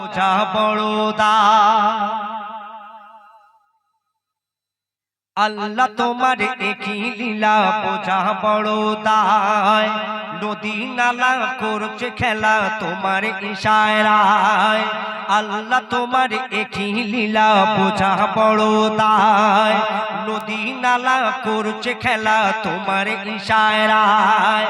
বোঝা বড় দায়। আল্লাহ তোমার একই লীলা বোঝা বড় দায়। নদী নালা করছে খেলা তোমার ইশারায়। আল্লাহ তোমার একই লীলা বোঝা বড় দায়। নদী নালা করছে খেলা তোমার ইশারায়।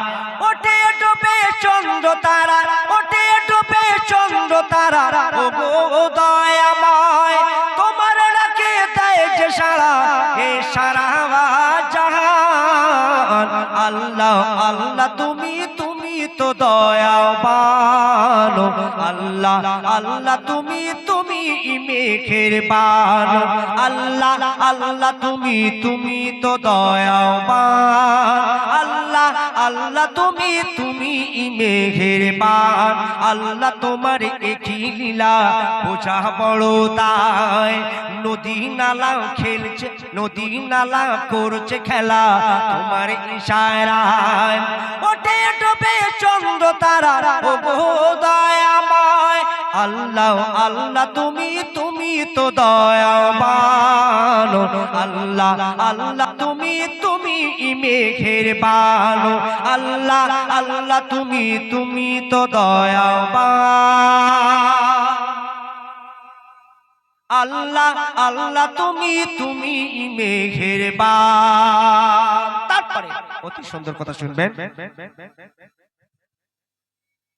ওঠে ডোবে চন্দ্র তারা, ওঠে ডোবে চন্দ্র তারা, ও গো দয়াময় তোমার ডাকে দেয় যে সাড়া, এ সারা জাহান। আল্লাহ আল্লাহ তুমি তুমি তো দয়াবান। আল্লাহ আল্লাহ তুমি তুমি মেঘের বান। আল্লাহ আল্লাহ তুমি তুমি তো দয়াবান। আল্লাহ আল্লাহ তুমি তুমি মেঘের বান। আল্লাহ তোমার একই লীলা বোঝা বড় দায়। নদী নালা খেলছে, নদী নালা করছে খেলা তোমার ইশারায়। ওঠে ডোবে চন্দ্র তারা, ও গো দয়াময়। আল্লাহ আল্লাহ তুমি তুমি তো দয়াবান। আল্লাহ আল্লাহ তুমি তুমি মেঘের বান। আল্লাহ আল্লাহ তুমি তুমি তো দয়াবান। আল্লাহ আল্লাহ তুমি তুমি মেঘের বান। তারপরে অতি সুন্দর কথা শুনবেন।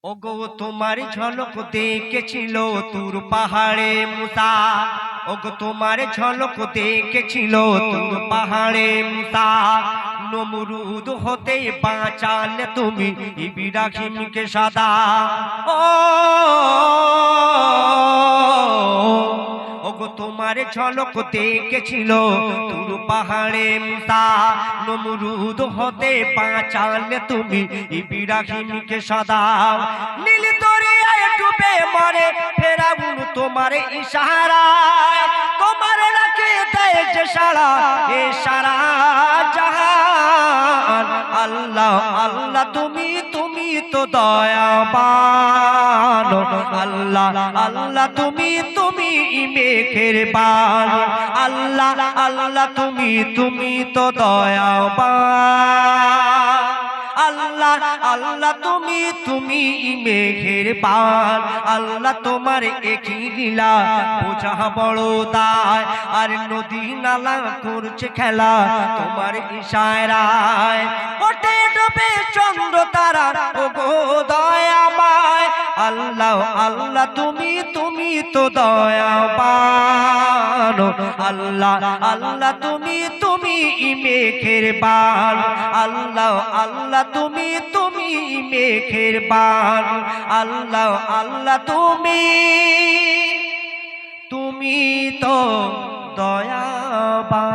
ওগো তোমার ঝলক দেখেছিল তুর পাহাড়ে মুসা। ওগো তোমার ঝলক দেখেছিল তুর পাহাড়ে মুসা। নমরুদ হতে বাঁচালে তুমি ইব্রাহিমকে সদা। ওগো তোমার ঝলক দেখেছিল তুর পাহাড়ে মুসা। নমরুদ হতে বাঁচালে তুমি ইব্রাহিমকে সদা। নীল দরিয়ায় ডুবে মরে ফেরাউন তোমার ইশারায়। তোমার ডাকে দেয় যে সাড়া, এ সারা জাহান। আল্লাহ আল্লাহ তুমি তুমি তো দয়াবান। আল্লাহ আল্লাহ তুমি তুমি মেঘের বান। আল্লাহ আল্লাহ তুমি তুমি তো দয়াবান। আল্লাহ আল্লাহ তুমি তুমি মেঘের বান। আল্লাহ তোমার একই লীলা বোঝা বড় দায়। আর নদী নালা করছে খেলা তোমার ইশারায়। ওঠে ডোবে চন্দ্র তারা, ও গো দয়াময়। আল্লাহ আল্লাহ তুমি তুমি তো দয়াবান। আল্লাহ আল্লাহ তুমি তুমি মেঘের বান। আল্লাহ আল্লাহ তুমি তুমি মেঘের বান। আল্লাহ আল্লাহ তুমি তুমি তো দয়াবান।